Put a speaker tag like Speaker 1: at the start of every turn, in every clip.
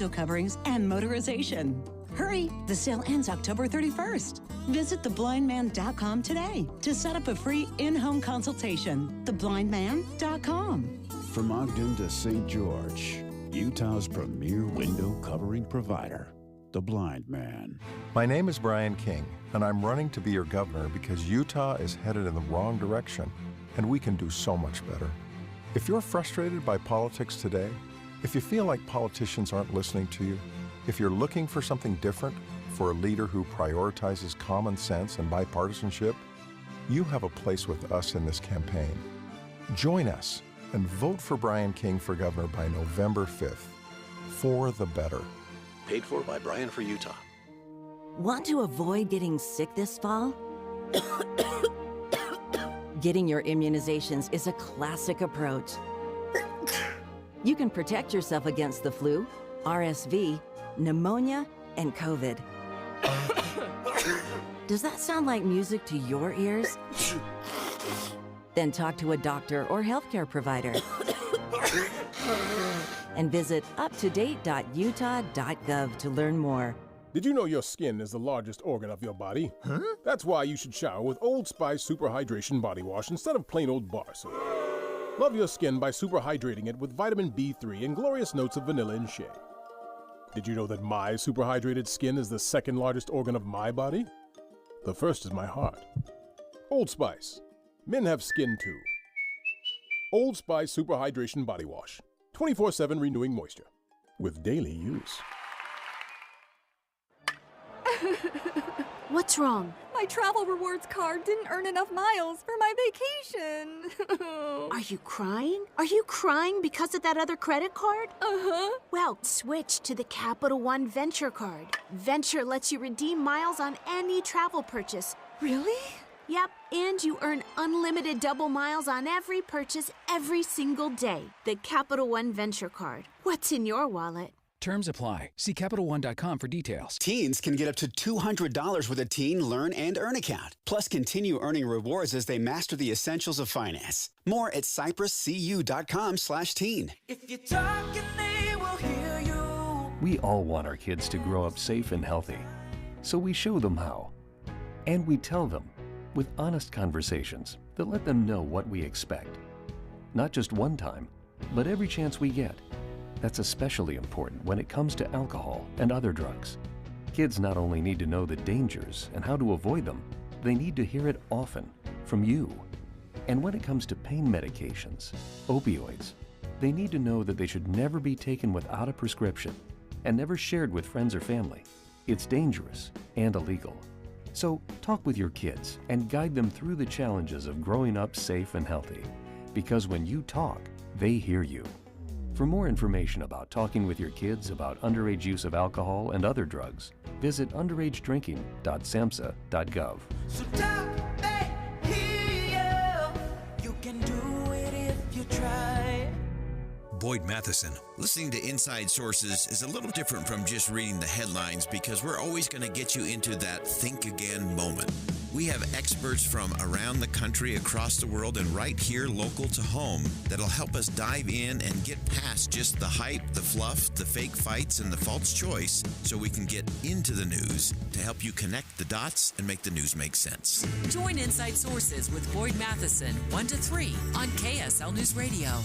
Speaker 1: window coverings, and motorization. Hurry, the sale ends October 31st. Visit theblindman.com today to set up a free in-home consultation. Theblindman.com.
Speaker 2: From Ogden to St. George, Utah's premier window covering provider, The Blind Man.
Speaker 3: My name is Brian King, and I'm running to be your governor because Utah is headed in the wrong direction, and we can do so much better. If you're frustrated by politics today, if you feel like politicians aren't listening to you, if you're looking for something different, for a leader who prioritizes common sense and bipartisanship, you have a place with us in this campaign. Join us and vote for Brian King for governor by November 5th. For the better.
Speaker 4: Paid for by Brian for Utah.
Speaker 5: Want to avoid getting sick this fall? Getting your immunizations is a classic approach. You can protect yourself against the flu, RSV, pneumonia, and COVID. Does that sound like music to your ears? Then talk to a doctor or healthcare provider. And visit uptodate.utah.gov to learn more.
Speaker 6: Did you know your skin is the largest organ of your body? Huh? That's why you should shower with Old Spice Super Hydration Body Wash instead of plain old bar soap. Love your skin by super hydrating it with vitamin B3 and glorious notes of vanilla and shea. Did you know that my super hydrated skin is the second largest organ of my body? The first is my heart. Old Spice. Men have skin too. Old Spice Super Hydration Body Wash. 24/7 renewing moisture. With daily use.
Speaker 7: What's wrong?
Speaker 8: My travel rewards card didn't earn enough miles for my vacation.
Speaker 7: Are you crying? Are you crying because of that other credit card?
Speaker 8: Uh-huh.
Speaker 7: Well, switch to the Capital One Venture card. Venture lets you redeem miles on any travel purchase.
Speaker 8: Really?
Speaker 7: Yep, and you earn unlimited double miles on every purchase every single day. The Capital One Venture card. What's in your wallet?
Speaker 9: Terms apply. See CapitalOne.com for details.
Speaker 10: Teens can get up to $200 with a Teen Learn and Earn account. Plus, continue earning rewards as they master the essentials of finance. More at cypresscu.com/teen.
Speaker 11: If you're talking, they will hear you.
Speaker 12: We all want our kids to grow up safe and healthy. So we show them how. And we tell them with honest conversations that let them know what we expect. Not just one time, but every chance we get. That's especially important when it comes to alcohol and other drugs. Kids not only need to know the dangers and how to avoid them, they need to hear it often from you. And when it comes to pain medications, opioids, they need to know that they should never be taken without a prescription and never shared with friends or family. It's dangerous and illegal. So talk with your kids and guide them through the challenges of growing up safe and healthy. Because when you talk, they hear you. For more information about talking with your kids about underage use of alcohol and other drugs, visit underagedrinking.samhsa.gov.
Speaker 11: So talk, they hear you. You can do it if you try.
Speaker 13: Boyd Matheson. Listening to Inside Sources is a little different from just reading the headlines because we're always going to get you into that think again moment. We have experts from around the country, across the world, and right here local to home that'll help us dive in and get past just the hype, the fluff, the fake fights, and the false choice so we can get into the news to help you connect the dots and make the news make sense.
Speaker 14: Join Inside Sources with Boyd Matheson, 1 to 3 on KSL News Radio.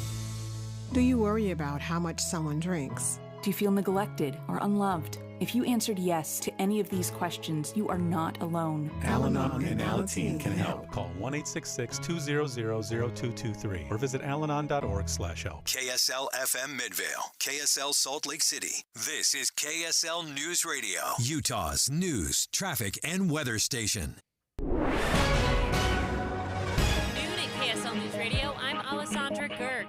Speaker 15: Do you worry about how much someone drinks?
Speaker 16: Do you feel neglected or unloved? If you answered yes to any of these questions, you are not alone.
Speaker 17: Al-Anon and Alateen can help. Call 1-866-200-0223 or visit alanon.org/help.
Speaker 18: KSL FM Midvale, KSL Salt Lake City. This is KSL News Radio, Utah's news, traffic, and weather station.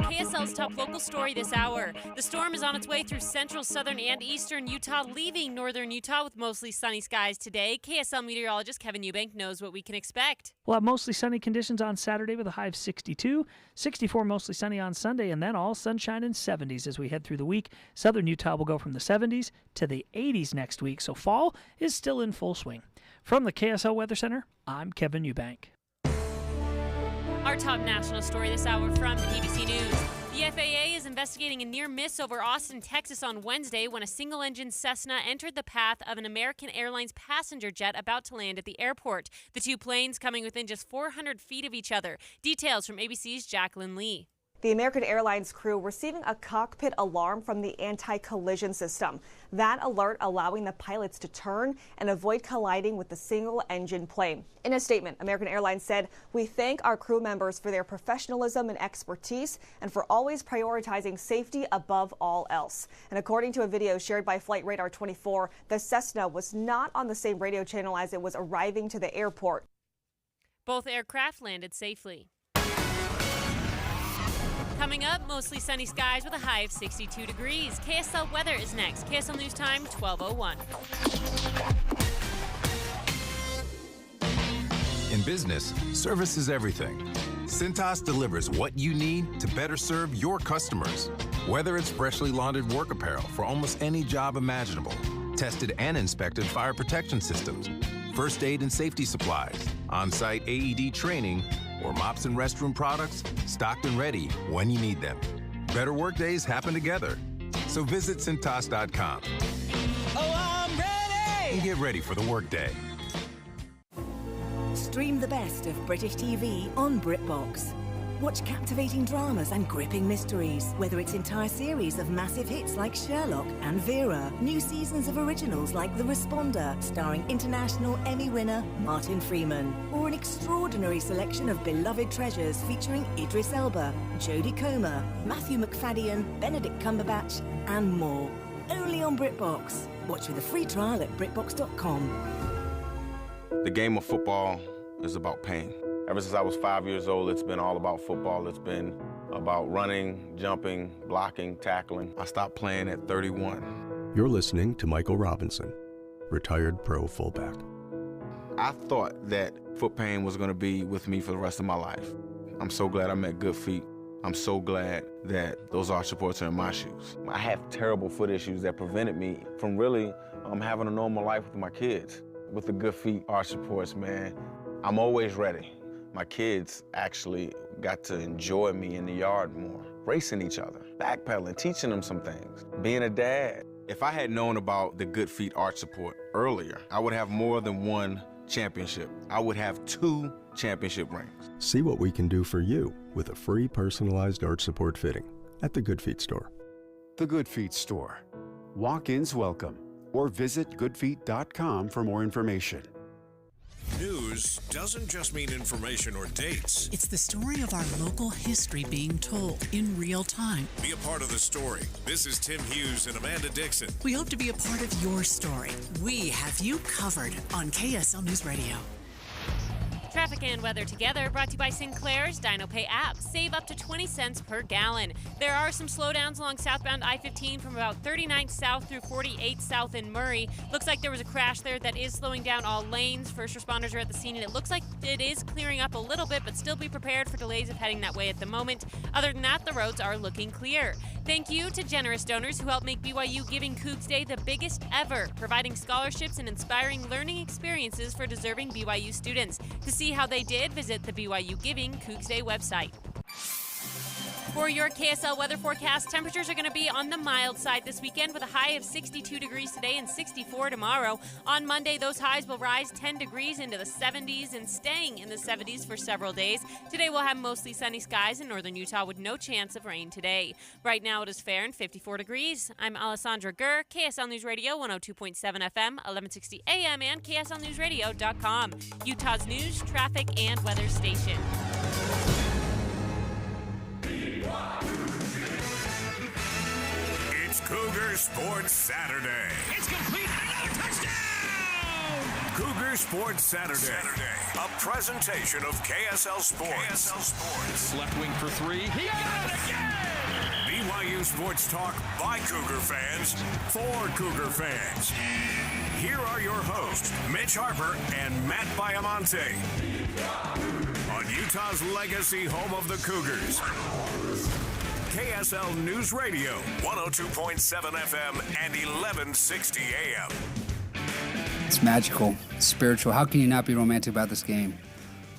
Speaker 19: KSL's top local story this hour. The storm is on its way through central, southern, and eastern Utah, leaving northern Utah with mostly sunny skies today. KSL meteorologist Kevin Eubank knows what we can expect.
Speaker 20: We'll have mostly sunny conditions on Saturday with a high of 62, 64 mostly sunny on Sunday, and then all sunshine in 70s as we head through the week. Southern Utah will go from the 70s to the 80s next week, so fall is still in full swing. From the KSL Weather Center, I'm Kevin Eubank.
Speaker 19: Our top national story this hour from the ABC News. The FAA is investigating a near miss over Austin, Texas on Wednesday when a single-engine Cessna entered the path of an American Airlines passenger jet about to land at the airport. The two planes coming within just 400 feet of each other. Details from ABC's Jacqueline Lee.
Speaker 21: The American Airlines crew receiving a cockpit alarm from the anti-collision system. That alert allowing the pilots to turn and avoid colliding with the single-engine plane. In a statement, American Airlines said, "We thank our crew members for their professionalism and expertise and for always prioritizing safety above all else." And according to a video shared by Flight Radar 24, the Cessna was not on the same radio channel as it was arriving to the airport.
Speaker 19: Both aircraft landed safely. Coming up, mostly sunny skies with a high of 62 degrees. KSL weather is next. KSL News Time, 12:01.
Speaker 22: In business, service is everything. Cintas delivers what you need to better serve your customers. Whether it's freshly laundered work apparel for almost any job imaginable, tested and inspected fire protection systems, first aid and safety supplies, on-site AED training, or mops and restroom products, stocked and ready when you need them. Better work days happen together. So visit Cintas.com.
Speaker 11: Oh, I'm ready!
Speaker 22: And get ready for the workday.
Speaker 23: Stream the best of British TV on BritBox. Watch captivating dramas and gripping mysteries, whether it's entire series of massive hits like Sherlock and Vera, new seasons of originals like The Responder, starring international Emmy winner Martin Freeman, or an extraordinary selection of beloved treasures featuring Idris Elba, Jodie Comer, Matthew McFadden, Benedict Cumberbatch, and more. Only on BritBox. Watch with a free trial at BritBox.com.
Speaker 24: The game of football is about pain. Ever since I was 5 years old, it's been all about football. It's been about running, jumping, blocking, tackling. I stopped playing at 31.
Speaker 25: You're listening to Michael Robinson, retired pro fullback.
Speaker 24: I thought that foot pain was going to be with me for the rest of my life. I'm so glad I met Good Feet. I'm so glad that those arch supports are in my shoes. I have terrible foot issues that prevented me from really having a normal life with my kids. With the Good Feet arch supports, man, I'm always ready. My kids actually got to enjoy me in the yard more, racing each other, backpedaling, teaching them some things, being a dad. If I had known about the Good Feet arch support earlier, I would have more than one championship. I would have 2 championship rings.
Speaker 25: See what we can do for you with a free personalized arch support fitting at the Good Feet store.
Speaker 2: The Good Feet store. Walk-ins welcome, or visit goodfeet.com for more information.
Speaker 26: News doesn't just mean information or dates.
Speaker 27: It's the story of our local history being told in real time.
Speaker 26: Be a part of the story. This is Tim Hughes and Amanda Dixon.
Speaker 27: We hope to be a part of your story. We have you covered on KSL News Radio.
Speaker 19: Traffic and weather together, brought to you by Sinclair's DinoPay app. Save up to 20 cents per gallon. There are some slowdowns along southbound I-15 from about 39th south through 48th south in Murray. Looks like there was a crash there that is slowing down all lanes. First responders are at the scene, and it looks like it is clearing up a little bit, but still be prepared for delays if heading that way at the moment. Other than that, the roads are looking clear. Thank you to generous donors who helped make BYU Giving Cougs Day the biggest ever, providing scholarships and inspiring learning experiences for deserving BYU students. To see how they did, visit the BYU Giving Cougs Day website. For your KSL weather forecast, temperatures are going to be on the mild side this weekend with a high of 62 degrees today and 64 tomorrow. On Monday, those highs will rise 10 degrees into the 70s and staying in the 70s for several days. Today, we'll have mostly sunny skies in northern Utah with no chance of rain today. Right now, it is fair and 54 degrees. I'm Alessandra Gurr, KSL News Radio, 102.7 FM, 1160 AM, and KSLNewsRadio.com, Utah's news, traffic, and weather station.
Speaker 26: It's Cougar Sports Saturday.
Speaker 11: It's complete. Another touchdown!
Speaker 26: Cougar Sports Saturday. A presentation of KSL Sports. KSL Sports.
Speaker 28: Left wing for 3. He got it again!
Speaker 26: BYU Sports Talk by Cougar fans for Cougar fans. Here are your hosts, Mitch Harper and Matt Baiamonte. On Utah's legacy home of the Cougars. KSL News Radio, 102.7 FM and 1160 AM.
Speaker 29: It's magical, it's spiritual. How can you not be romantic about this game?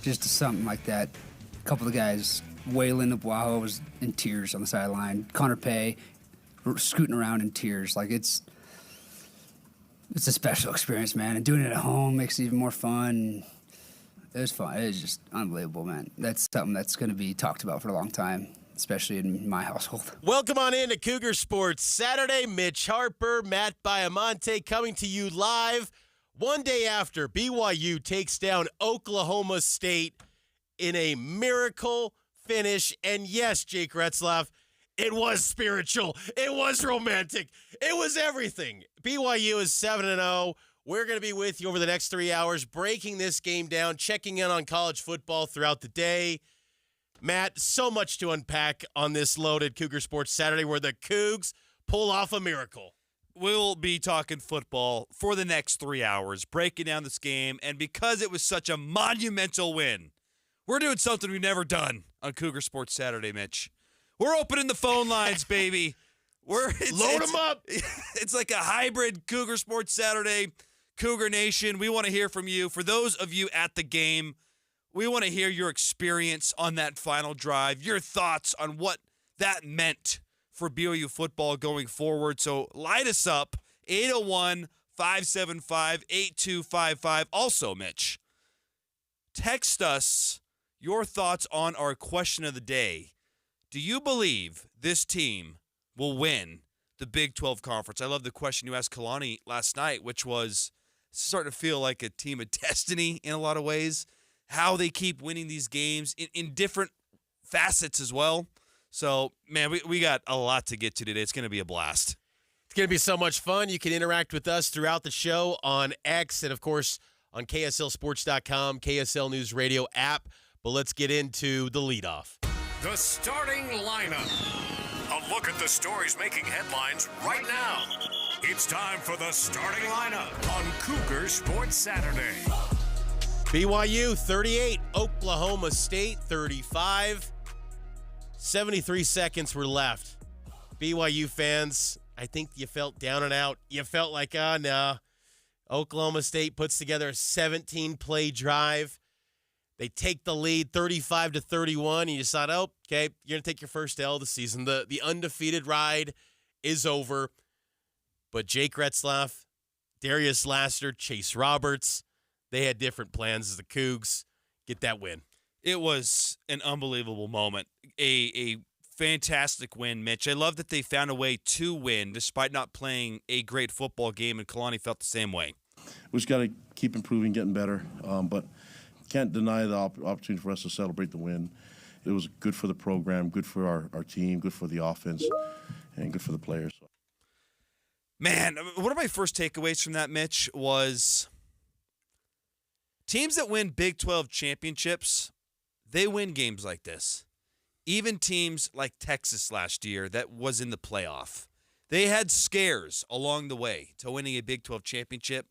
Speaker 29: Just something like that. A couple of guys Waylon Abuaho was in tears on the sideline. Connor Pay scooting around in tears. Like, it's a special experience, man. And doing it at home makes it even more fun. It was fun. It was just unbelievable, man. That's something that's going to be talked about for a long time, especially in my household.
Speaker 1: Welcome on in to Cougar Sports Saturday. Mitch Harper, Matt Baiamonte coming to you live one day after BYU takes down Oklahoma State in a miracle finish. And yes, Jake Retzlaff, it was spiritual. It was romantic. It was everything. BYU is 7-0. We're going to be with you over the next 3 hours, breaking this game down, checking in on college football throughout the day. Matt, so much to unpack on this loaded Cougar Sports Saturday where the Cougs pull off a miracle.
Speaker 3: We'll be talking football for the next 3 hours, breaking down this game. And because it was such a monumental win, we're doing something we've never done on Cougar Sports Saturday, Mitch. We're opening the phone lines, baby.
Speaker 1: Load them up.
Speaker 3: It's like a hybrid Cougar Sports Saturday. Cougar Nation, we want to hear from you. For those of you at the game, we want to hear your experience on that final drive, your thoughts on what that meant for BYU football going forward. So light us up, 801-575-8255. Also, Mitch, text us your thoughts on our question of the day. Do you believe this team will win the Big 12 Conference? I love the question you asked Kalani last night, which was starting to feel like a team of destiny in a lot of ways. How they keep winning these games in different facets as well. So, man, we got a lot to get to today. It's going to be a blast.
Speaker 1: It's going to be so much fun. You can interact with us throughout the show on X and, of course, on KSLSports.com, KSL News Radio app. But let's get into the leadoff.
Speaker 26: The starting lineup. A look at the stories making headlines right now. It's time for the starting lineup on Cougar Sports Saturday.
Speaker 1: BYU 38, Oklahoma State 35. 73 seconds were left. BYU fans, I think you felt down and out. You felt like, no. Oklahoma State puts together a 17-play drive. They take the lead 35-31. And you decide, okay, you're going to take your first L of the season. The undefeated ride is over. But Jake Retzlaff, Darius Laster, Chase Roberts, they had different plans as the Cougs get that win.
Speaker 3: It was an unbelievable moment. A fantastic win, Mitch. I love that they found a way to win despite not playing a great football game, and Kalani felt the same way.
Speaker 4: We just got to keep improving, getting better, but can't deny the opportunity for us to celebrate the win. It was good for the program, good for our team, good for the offense, and good for the players.
Speaker 3: Man, one of my first takeaways from that, Mitch, was teams that win Big 12 championships, they win games like this. Even teams like Texas last year that was in the playoff. They had scares along the way to winning a Big 12 championship,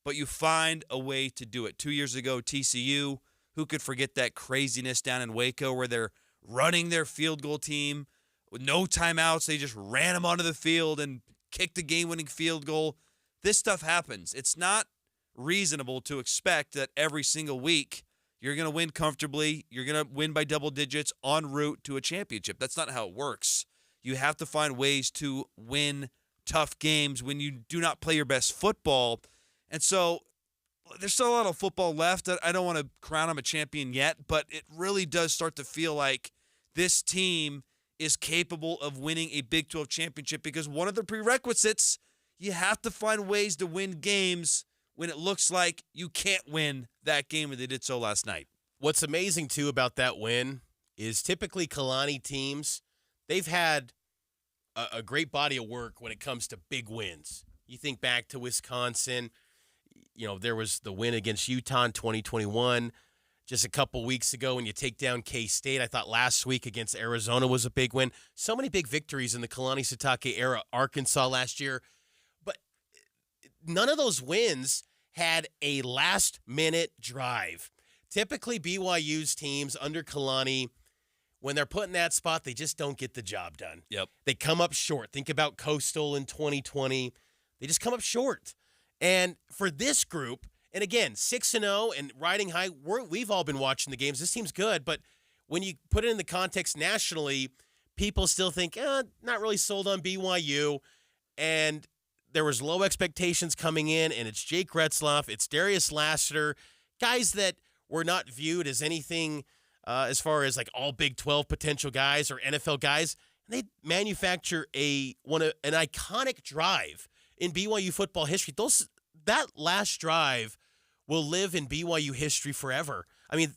Speaker 3: but you find a way to do it. 2 years ago, TCU, who could forget that craziness down in Waco where they're running their field goal team with no timeouts. They just ran them onto the field and kicked the game-winning field goal. This stuff happens. It's not reasonable to expect that every single week you're going to win comfortably, you're going to win by double digits en route to a championship. That's not how it works. You have to find ways to win tough games when you do not play your best football. And so there's still a lot of football left. I don't want to crown them a champion yet, but it really does start to feel like this team is capable of winning a Big 12 championship because one of the prerequisites, you have to find ways to win games when it looks like you can't win that game, and they did so last night.
Speaker 1: What's amazing, too, about that win is typically Kalani teams, they've had a great body of work when it comes to big wins. You think back to Wisconsin, there was the win against Utah in 2021. Just a couple weeks ago when you take down K-State. I thought last week against Arizona was a big win. So many big victories in the Kalani Sitake era. Arkansas last year. But none of those wins had a last-minute drive. Typically, BYU's teams under Kalani, when they're put in that spot, they just don't get the job done.
Speaker 3: Yep.
Speaker 1: They come up short. Think about Coastal in 2020. They just come up short. And for this group, and again, 6-0 and riding high, we've all been watching the games. This team's good, but when you put it in the context nationally, people still think, not really sold on BYU. And there was low expectations coming in, and it's Jake Retzloff, it's Darius Lassiter, guys that were not viewed as anything as far as like all Big 12 potential guys or NFL guys. And they manufacture an iconic drive in BYU football history. That last drive will live in BYU history forever. I mean,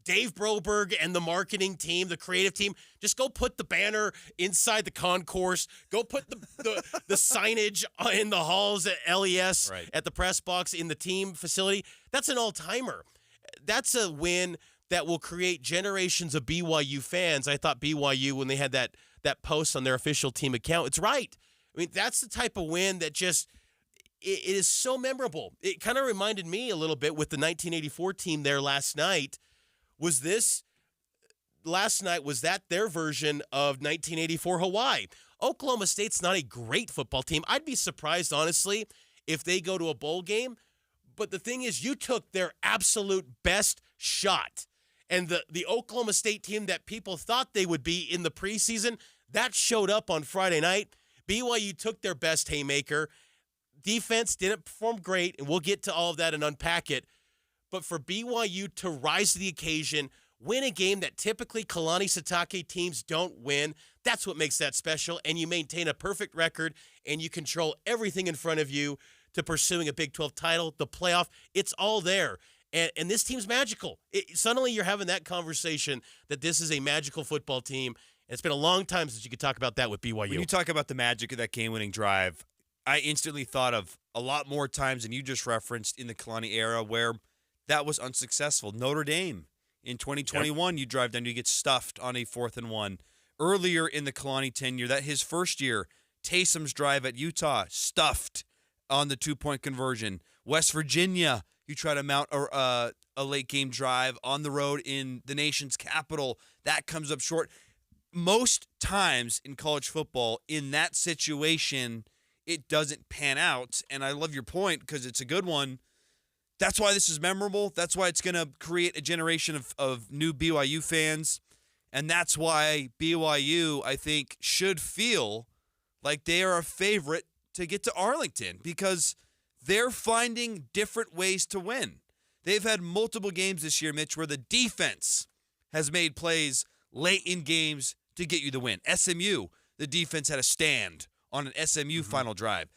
Speaker 1: Dave Broberg and the marketing team, the creative team, just go put the banner inside the concourse. Go put the signage in the halls at LES, at the press box, in the team facility. That's an all-timer. That's a win that will create generations of BYU fans. I thought BYU, when they had that post on their official team account, it's right. I mean, that's the type of win that just it is so memorable. It kind of reminded me a little bit with the 1984 team there last night. Was that their version of 1984 Hawaii? Oklahoma State's not a great football team. I'd be surprised, honestly, if they go to a bowl game. But the thing is, you took their absolute best shot. And the Oklahoma State team that people thought they would be in the preseason, that showed up on Friday night. BYU took their best haymaker. Defense didn't perform great, and we'll get to all of that and unpack it. But for BYU to rise to the occasion, win a game that typically Kalani Sitake teams don't win, that's what makes that special. And you maintain a perfect record, and you control everything in front of you to pursuing a Big 12 title, the playoff. It's all there. And this team's magical. Suddenly you're having that conversation that this is a magical football team. And it's been a long time since you could talk about that with BYU.
Speaker 3: When you talk about the magic of that game-winning drive, I instantly thought of a lot more times than you just referenced in the Kalani era where that was unsuccessful. Notre Dame in 2021, you drive down, you get stuffed on a 4th and 1. Earlier in the Kalani tenure, that his first year, Taysom's drive at Utah, stuffed on the 2-point conversion. West Virginia, you try to mount a late game drive on the road in the nation's capital. That comes up short. Most times in college football, in that situation, it doesn't pan out. And I love your point because it's a good one. That's why this is memorable. That's why it's going to create a generation of new BYU fans. And that's why BYU, I think, should feel like they are a favorite to get to Arlington because they're finding different ways to win. They've had multiple games this year, Mitch, where the defense has made plays late in games to get you the win. SMU, the defense had a stand on an SMU final drive.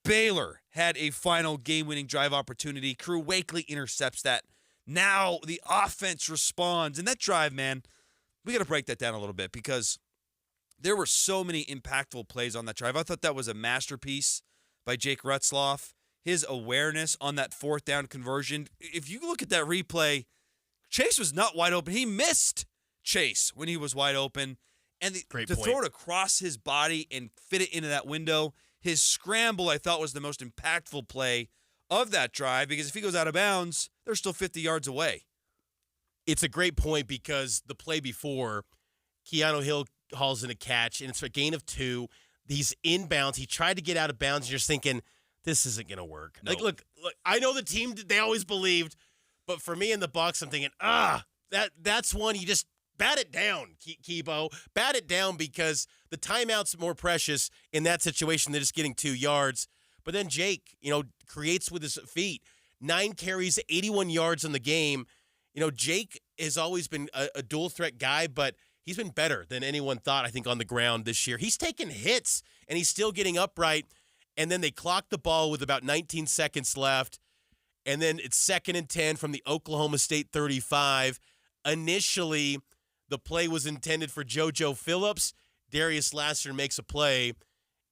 Speaker 3: Baylor had a final game-winning drive opportunity. Crew Wakely intercepts that. Now the offense responds. And that drive, man, we got to break that down a little bit because there were so many impactful plays on that drive. I thought that was a masterpiece by Jake Retzloff. His awareness on that 4th down conversion. If you look at that replay, Chase was not wide open. He missed Chase when he was wide open. And to throw it across his body and fit it into that window, his scramble, I thought, was the most impactful play of that drive because if he goes out of bounds, they're still 50 yards away.
Speaker 1: It's a great point because the play before, Keanu Hill hauls in a catch, and it's a gain of 2. He's inbounds. He tried to get out of bounds, and you're just thinking, this isn't going to work. No. Like, look, I know the team, they always believed, but for me in the box, I'm thinking, that's one you just bat it down, Kibo. Bat it down because the timeout's more precious in that situation than just getting 2 yards. But then Jake, creates with his feet. 9 carries, 81 yards in the game. Jake has always been a dual threat guy, but he's been better than anyone thought, I think, on the ground this year. He's taken hits, and he's still getting upright. And then they clock the ball with about 19 seconds left. And then it's 2nd and 10 from the Oklahoma State 35. Initially, the play was intended for JoJo Phillips. Darius Lassiter makes a play,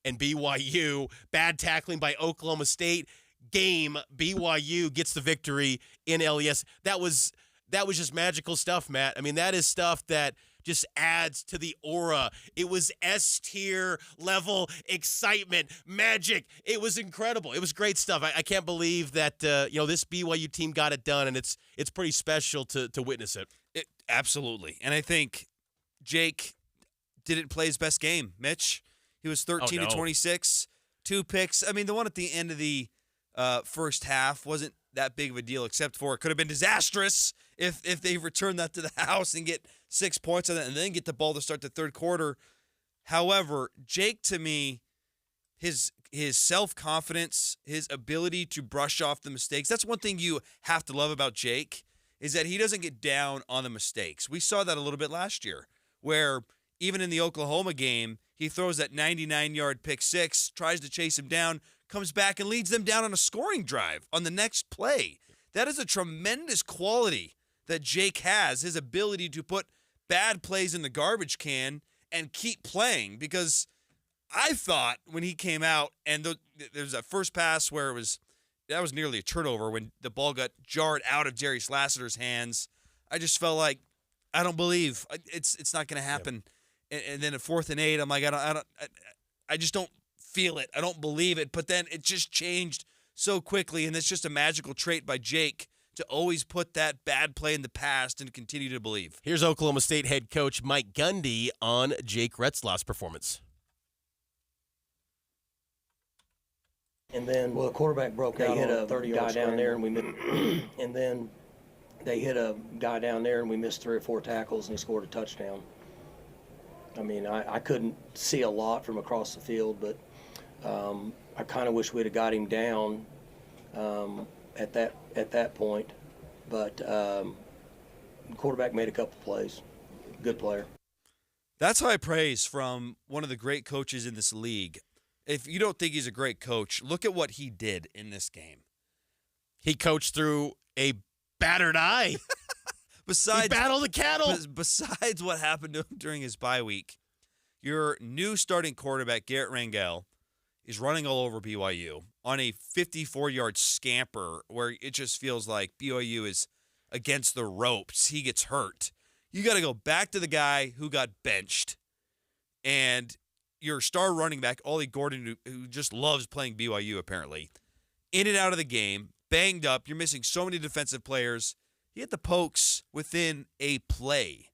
Speaker 1: and BYU, bad tackling by Oklahoma State. BYU gets the victory in LES. That was just magical stuff, Matt. I mean, that is stuff that just adds to the aura. It was S-tier level excitement, magic. It was incredible. It was great stuff. I can't believe that this BYU team got it done, and it's pretty special to witness it.
Speaker 3: Absolutely. And I think Jake didn't play his best game, Mitch. He was 13 to 26, 2 picks. I mean, the one at the end of the first half wasn't that big of a deal, except for it could have been disastrous if they return that to the house and get 6 points on that and then get the ball to start the third quarter. However, Jake, to me, his self-confidence, his ability to brush off the mistakes, that's one thing you have to love about Jake, is that he doesn't get down on the mistakes. We saw that a little bit last year, where even in the Oklahoma game, he throws that 99-yard pick six, tries to chase him down, comes back and leads them down on a scoring drive on the next play. That is a tremendous quality that Jake has, his ability to put bad plays in the garbage can and keep playing. Because I thought when he came out and there was that first pass where that was nearly a turnover when the ball got jarred out of Darius Lassiter's hands. I just felt like, I don't believe it's not going to happen. Yep. And then at 4th and 8, I'm like, I just don't feel it. I don't believe it. But then it just changed so quickly, and it's just a magical trait by Jake to always put that bad play in the past and continue to believe.
Speaker 1: Here's Oklahoma State head coach Mike Gundy on Jake Retzlaff's performance.
Speaker 5: And then the quarterback broke out. They hit a guy down there, and we missed. And then they hit a guy down there, and we missed 3 or 4 tackles, and he scored a touchdown. I mean, I couldn't see a lot from across the field, but I kind of wish we'd have got him down at that point. But the quarterback made a couple plays. Good player.
Speaker 3: That's high praise from one of the great coaches in this league. If you don't think he's a great coach, look at what he did in this game.
Speaker 1: He coached through a battered eye. He battled the cattle.
Speaker 3: Besides what happened to him during his bye week, your new starting quarterback, Garrett Rangel, is running all over BYU on a 54-yard scamper where it just feels like BYU is against the ropes. He gets hurt. You got to go back to the guy who got benched, and your star running back, Ollie Gordon, who just loves playing BYU apparently, in and out of the game, banged up. You're missing so many defensive players. He had the pokes within a play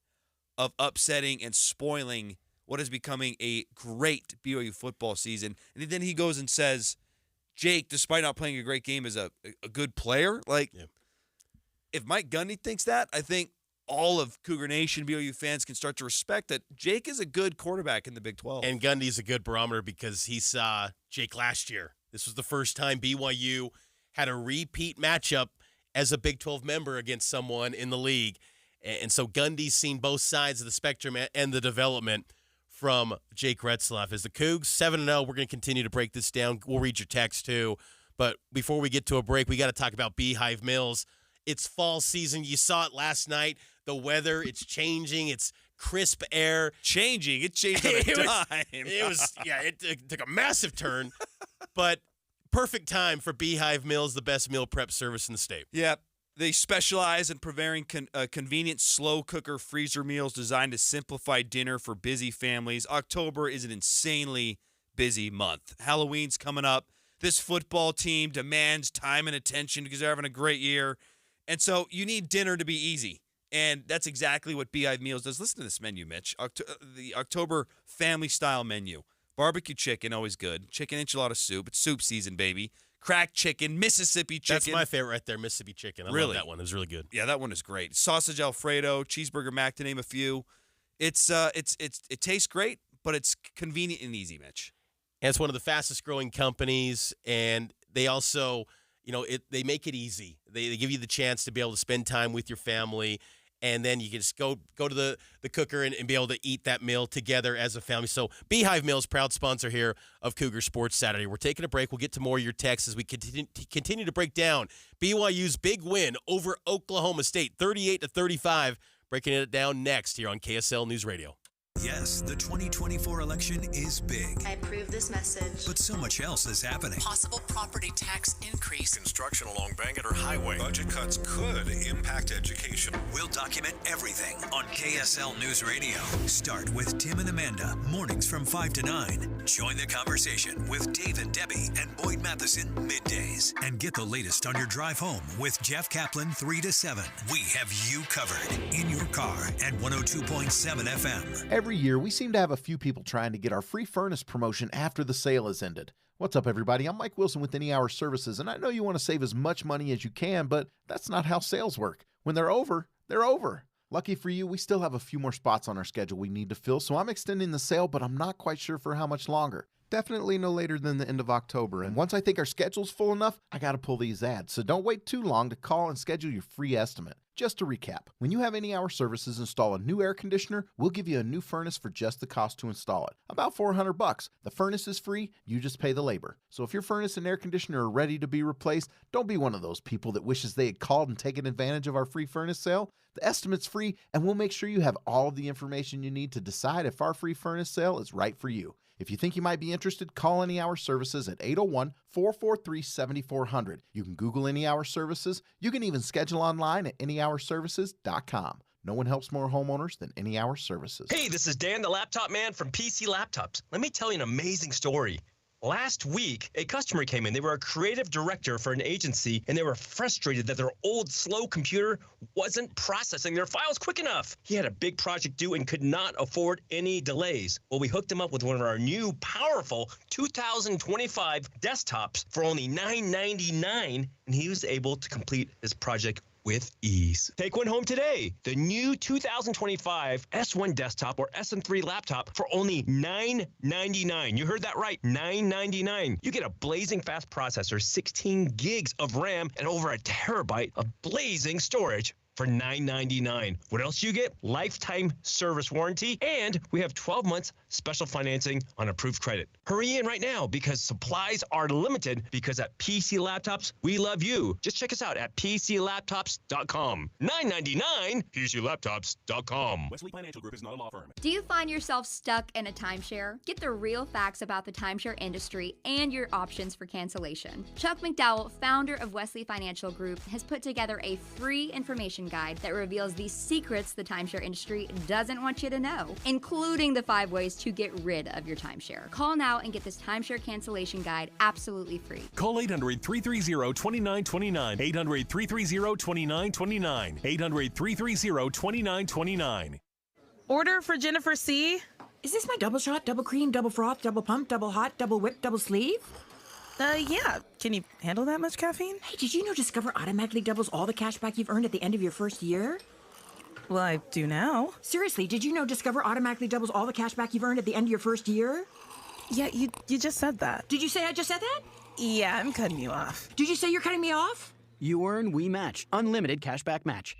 Speaker 3: of upsetting and spoiling what is becoming a great BYU football season. And then he goes and says, Jake, despite not playing a great game, is a good player. Like, if Mike Gundy thinks that, I think all of Cougar Nation, BYU fans can start to respect that Jake is a good quarterback in the Big 12.
Speaker 1: And Gundy's a good barometer because he saw Jake last year. This was the first time BYU had a repeat matchup as a Big 12 member against someone in the league. And so Gundy's seen both sides of the spectrum and the development from Jake Retzlaff. As the Cougs 7-0, we're going to continue to break this down. We'll read your text too. But before we get to a break, we got to talk about Beehive Mills. It's fall season. You saw it last night. The weather, it's changing. It's crisp air.
Speaker 3: It changed on a dime.
Speaker 1: It took a massive turn. But perfect time for Beehive Mills, the best meal prep service in the state.
Speaker 3: Yeah. They specialize in preparing convenient slow cooker freezer meals designed to simplify dinner for busy families. October is an insanely busy month. Halloween's coming up. This football team demands time and attention because they're having a great year. And so you need dinner to be easy. And that's exactly what Beehive Meals does. Listen to this menu, Mitch. The October family-style menu. Barbecue chicken, always good. Chicken enchilada soup. It's soup season, baby. Cracked chicken, Mississippi chicken.
Speaker 1: That's my favorite right there, Mississippi chicken. I love that one. It was really good.
Speaker 3: Yeah, that one is great. Sausage Alfredo, cheeseburger mac, to name a few. It tastes great, but it's convenient and easy, Mitch.
Speaker 1: And it's one of the fastest growing companies, and they also, they make it easy. They give you the chance to be able to spend time with your family, and then you can just go to the cooker and be able to eat that meal together as a family. So Beehive Mills, proud sponsor here of Cougar Sports Saturday. We're taking a break. We'll get to more of your texts as we continue to break down BYU's big win over Oklahoma State, 38-35. Breaking it down next here on KSL News Radio.
Speaker 18: Yes, the 2024 election is big.
Speaker 6: I approve this message.
Speaker 18: But so much else is happening.
Speaker 27: Possible property tax increase.
Speaker 26: Construction along Bangerter Highway. Budget cuts could impact education.
Speaker 18: We'll document everything on KSL News Radio. Start with Tim and Amanda, mornings from 5 to 9. Join the conversation with Dave and Debbie and Boyd Matheson middays. And get the latest on your drive home with Jeff Kaplan 3 to 7. We have you covered in your car at 102.7 FM.
Speaker 7: Every year, we seem to have a few people trying to get our free furnace promotion after the sale has ended.
Speaker 6: What's up, everybody? I'm Mike Wilson with Any Hour Services, and I know you want to save as much money as you can, but that's not how sales work. When they're over, they're over. Lucky for you, we still have a few more spots on our schedule we need to fill, so I'm extending the sale, but I'm not quite sure for how much longer. Definitely no later than the end of October, and once I think our schedule's full enough, I gotta pull these ads, so don't wait too long to call and schedule your free estimate. Just to recap, when you have Any Hour Services install a new air conditioner, we'll give you a new furnace for just the cost to install it. About $400. The furnace is free, you just pay the labor. So if your furnace and air conditioner are ready to be replaced, don't be one of those people that wishes they had called and taken advantage of our free furnace sale. The estimate's free, and we'll make sure you have all of the information you need to decide if our free furnace sale is right for you. If you think you might be interested, call Any Hour Services at 801-443-7400. You can Google Any Hour Services. You can even schedule online at anyhourservices.com. No one helps more homeowners than Any Hour Services.
Speaker 7: Hey, this is Dan, the laptop man from PC Laptops. Let me tell you an amazing story. Last week, a customer came in. They were a creative director for an agency, and they were frustrated that their old, slow computer wasn't processing their files quick enough. He had a big project due and could not afford any delays. Well, we hooked him up with one of our new, powerful 2025 desktops for only $999, and he was able to complete his project with ease. Take one home today. The new 2025 S1 desktop or SM3 laptop for only $999. You heard that right, $999. You get a blazing fast processor, 16 gigs of RAM, and over a terabyte of blazing storage for $999. What else do you get? Lifetime service warranty, and we have 12 months special financing on approved credit. Hurry in right now because supplies are limited, because at PC Laptops, we love you. Just check us out at PCLaptops.com. $999, PCLaptops.com.
Speaker 26: Wesley Financial Group is not a law firm.
Speaker 8: Do you find yourself stuck in a timeshare? Get the real facts about the timeshare industry and your options for cancellation. Chuck McDowell, founder of Wesley Financial Group, has put together a free information guide that reveals the secrets the timeshare industry doesn't want you to know, including the 5 ways to get rid of your timeshare. Call now and get this timeshare cancellation guide absolutely free.
Speaker 26: Call 800-330-2929. 800-330-2929. 800-330-2929.
Speaker 9: Order for Jennifer C.
Speaker 10: Is this my double shot, double cream, double froth, double pump, double hot, double whip, double sleeve?
Speaker 9: Yeah. Can you handle that much caffeine?
Speaker 10: Hey, did you know Discover automatically doubles all the cash back you've earned at the end of your first year?
Speaker 9: Well, I do now.
Speaker 10: Seriously, did you know Discover automatically doubles all the cash back you've earned at the end of your first year?
Speaker 9: Yeah, you just said that.
Speaker 10: Did you say I just said that?
Speaker 9: Yeah, I'm cutting you off.
Speaker 10: Did you say you're cutting me off?
Speaker 12: You earn, we match. Unlimited cashback match.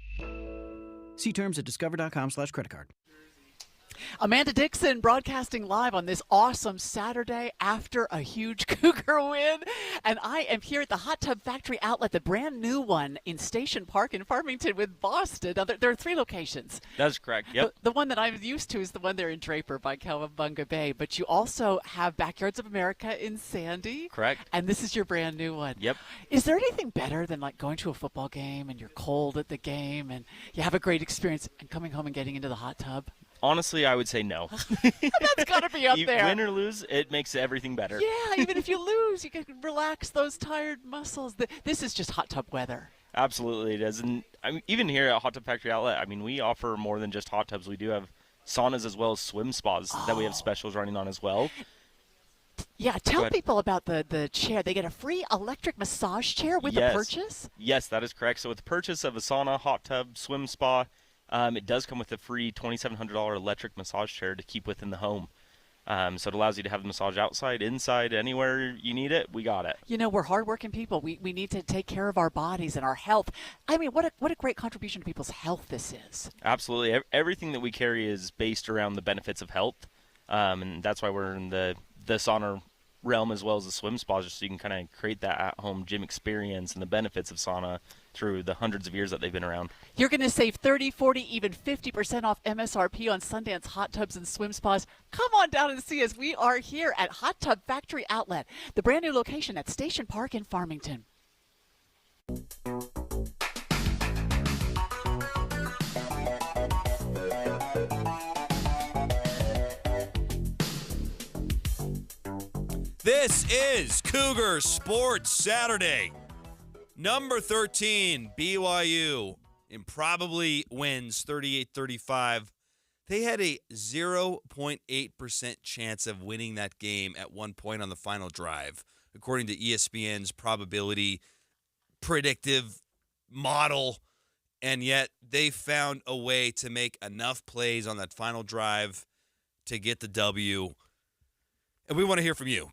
Speaker 12: See terms at discover.com/creditcard.
Speaker 13: Amanda Dixon broadcasting live on this awesome Saturday after a huge Cougar win. And I am here at the Hot Tub Factory Outlet, the brand new one in Station Park in Farmington with Boston. Now, there are 3 locations.
Speaker 14: That's correct, yep.
Speaker 13: The one that I'm used to is the one there in Draper by Cowabunga Bay. But you also have Backyards of America in Sandy.
Speaker 14: Correct.
Speaker 13: And this is your brand new one.
Speaker 14: Yep.
Speaker 13: Is there anything better than like going to a football game and you're cold at the game and you have a great experience and coming home and getting into the hot tub?
Speaker 14: Honestly, I would say no.
Speaker 13: That's got to be up there.
Speaker 14: Win or lose, it makes everything better.
Speaker 13: Yeah, even if you lose, you can relax those tired muscles. This is just hot tub weather.
Speaker 14: Absolutely, it is. And I mean, even here at Hot Tub Factory Outlet, I mean, we offer more than just hot tubs. We do have saunas as well as swim spas that we have specials running on as well.
Speaker 13: Yeah, tell people about the chair. They get a free electric massage chair with a purchase?
Speaker 14: Yes, that is correct. So with the purchase of a sauna, hot tub, swim spa, it does come with a free $2,700 electric massage chair to keep within the home. So it allows you to have the massage outside, inside, anywhere you need it, we got it.
Speaker 13: You know, we're hardworking people. We need to take care of our bodies and our health. I mean, what a great contribution to people's health this is.
Speaker 14: Absolutely. Everything that we carry is based around the benefits of health. And that's why we're in the sauna realm as well as the swim spas, just so you can kind of create that at-home gym experience and the benefits of sauna through the hundreds of years that they've been around.
Speaker 13: You're going to save 30, 40, even 50% off MSRP on Sundance hot tubs and swim spas. Come on down and see us. We are here at Hot Tub Factory Outlet, the brand new location at Station Park in Farmington.
Speaker 3: This is Cougar Sports Saturday. Number 13, BYU, and probably wins 38-35. They had a 0.8% chance of winning that game at one point on the final drive, according to ESPN's probability predictive model. And yet they found a way to make enough plays on that final drive to get the W. And we want to hear from you,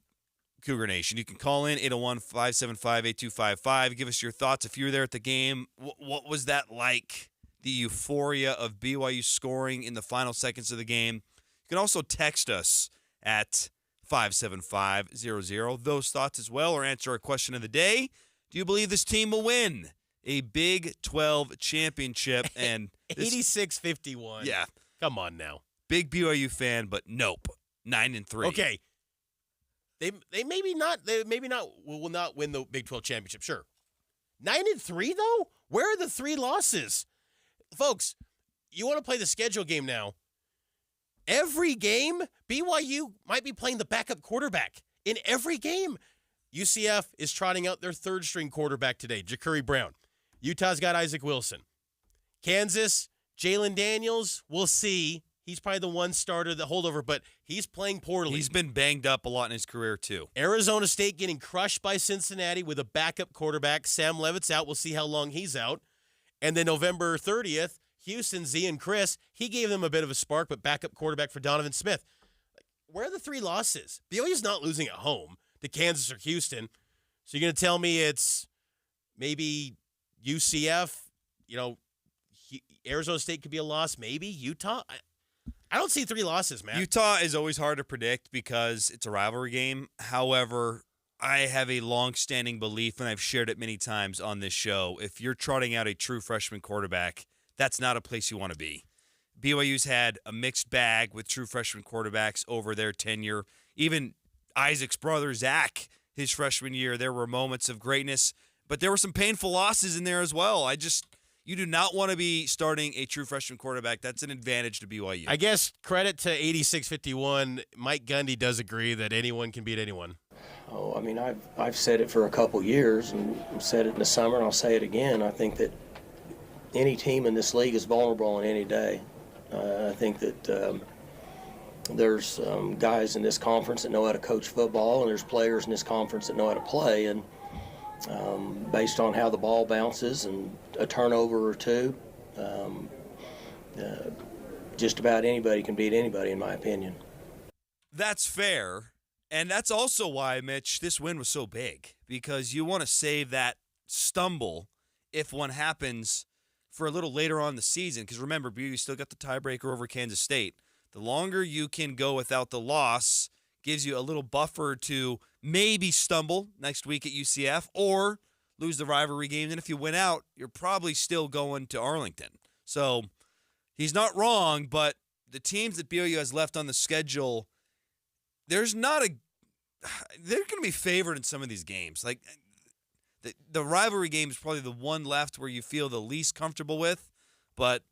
Speaker 3: Cougar Nation. You can call in 801-575-8255. Give us your thoughts. If you were there at the game, what was that like? The euphoria of BYU scoring in the final seconds of the game. You can also text us at 57500. Those thoughts as well, or answer our question of the day. Do you believe this team will win a Big 12 championship? And
Speaker 1: 86-51.
Speaker 3: Yeah.
Speaker 1: Come on now.
Speaker 3: Big BYU fan, but nope. 9-3.
Speaker 1: Okay. They will not win the Big 12 championship. Sure. 9-3 though? Where are the 3 losses? Folks, you want to play the schedule game now. Every game, BYU might be playing the backup quarterback. In every game, UCF is trotting out their third-string quarterback today, Ja'Cory Brown. Utah's got Isaac Wilson. Kansas, Jalen Daniels, we'll see. He's probably the one starter, the holdover, but he's playing poorly.
Speaker 3: He's been banged up a lot in his career, too.
Speaker 1: Arizona State getting crushed by Cincinnati with a backup quarterback. Sam Levitt's out. We'll see how long he's out. And then November 30th, Houston, Z and Chris, he gave them a bit of a spark, but backup quarterback for Donovan Smith. Where are the 3 losses? BYU's not losing at home to Kansas or Houston. So you're going to tell me it's maybe UCF, Arizona State could be a loss, maybe Utah? I don't see 3 losses, man.
Speaker 3: Utah is always hard to predict because it's a rivalry game. However, I have a long-standing belief, and I've shared it many times on this show, if you're trotting out a true freshman quarterback, that's not a place you want to be. BYU's had a mixed bag with true freshman quarterbacks over their tenure. Even Isaac's brother, Zach, his freshman year, there were moments of greatness, but there were some painful losses in there as well. You do not want to be starting a true freshman quarterback. That's an advantage to BYU.
Speaker 1: I guess credit to 86-51, Mike Gundy does agree that anyone can beat anyone.
Speaker 5: Oh, I mean, I've said it for a couple years, and said it in the summer, and I'll say it again. I think that any team in this league is vulnerable on any day. I think that there's guys in this conference that know how to coach football, and there's players in this conference that know how to play. And based on how the ball bounces and a turnover or two, just about anybody can beat anybody, in my opinion.
Speaker 3: That's fair. And that's also why, Mitch, this win was so big, because you want to save that stumble if one happens for a little later on in the season. Because remember, BYU still got the tiebreaker over Kansas State. The longer you can go without the loss gives you a little buffer to maybe stumble next week at UCF or lose the rivalry game. And if you win out, you're probably still going to Arlington. So he's not wrong, but the teams that BYU has left on the schedule, they're going to be favored in some of these games. Like the rivalry game is probably the one left where you feel the least comfortable with, but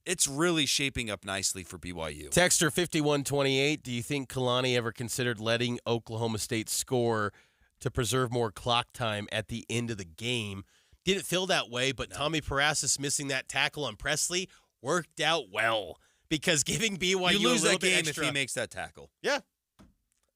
Speaker 3: it's really shaping up nicely for BYU.
Speaker 1: Texter 5128, do you think Kalani ever considered letting Oklahoma State score to preserve more clock time at the end of the game? Didn't feel that way, but no. Tommy Parasis missing that tackle on Presley worked out well, because giving BYU
Speaker 3: you lose
Speaker 1: a little
Speaker 3: that game
Speaker 1: bit extra,
Speaker 3: if he makes that tackle.
Speaker 1: Yeah.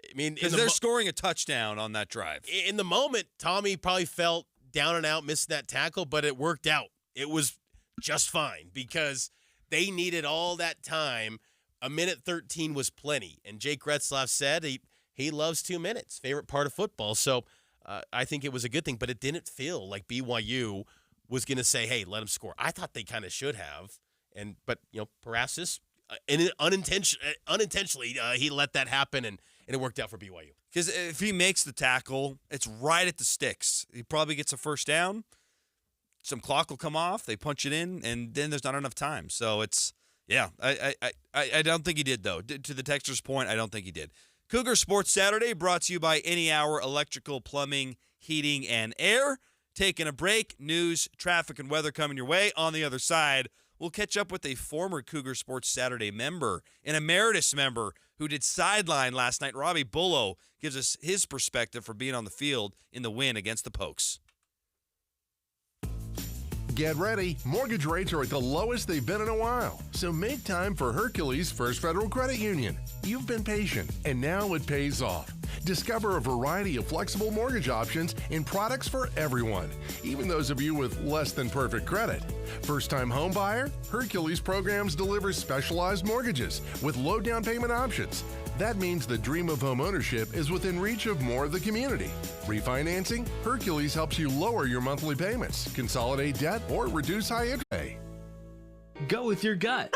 Speaker 1: I mean,
Speaker 3: because they're scoring a touchdown on that drive.
Speaker 1: In the moment, Tommy probably felt down and out missing that tackle, but it worked out. It was just fine because they needed all that time. A minute 13 was plenty. And Jake Retzlaff said he loves 2 minutes, favorite part of football. So I think it was a good thing, but it didn't feel like BYU was going to say, hey, let him score. I thought they kind of should have. But Parasis, unintentionally, he let that happen, and it worked out for BYU.
Speaker 3: Because if he makes the tackle, it's right at the sticks. He probably gets a first down. Some clock will come off. They punch it in, and then there's not enough time. So it's, yeah, I don't think he did, though. To the texter's point, I don't think he did. Cougar Sports Saturday brought to you by Any Hour Electrical, Plumbing, Heating, and Air. Taking a break. News, traffic, and weather coming your way. On the other side, we'll catch up with a former Cougar Sports Saturday member, an emeritus member who did sideline last night. Robbie Bullo gives us his perspective for being on the field in the win against the Pokes.
Speaker 15: Get ready, mortgage rates are at the lowest they've been in a while. So make time for Hercules First Federal Credit Union. You've been patient, and now it pays off. Discover a variety of flexible mortgage options and products for everyone, even those of you with less than perfect credit. First-time home buyer? Hercules Programs delivers specialized mortgages with low down payment options. That means the dream of home ownership is within reach of more of the community. Refinancing? Hercules helps you lower your monthly payments, consolidate debt, or reduce high interest.
Speaker 16: Go with your gut.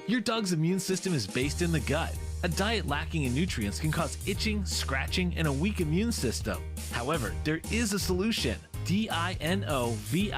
Speaker 16: Your dog's immune system is based in the gut. A diet lacking in nutrients can cause itching, scratching, and a weak immune system. However, there is a solution. DINOVITE.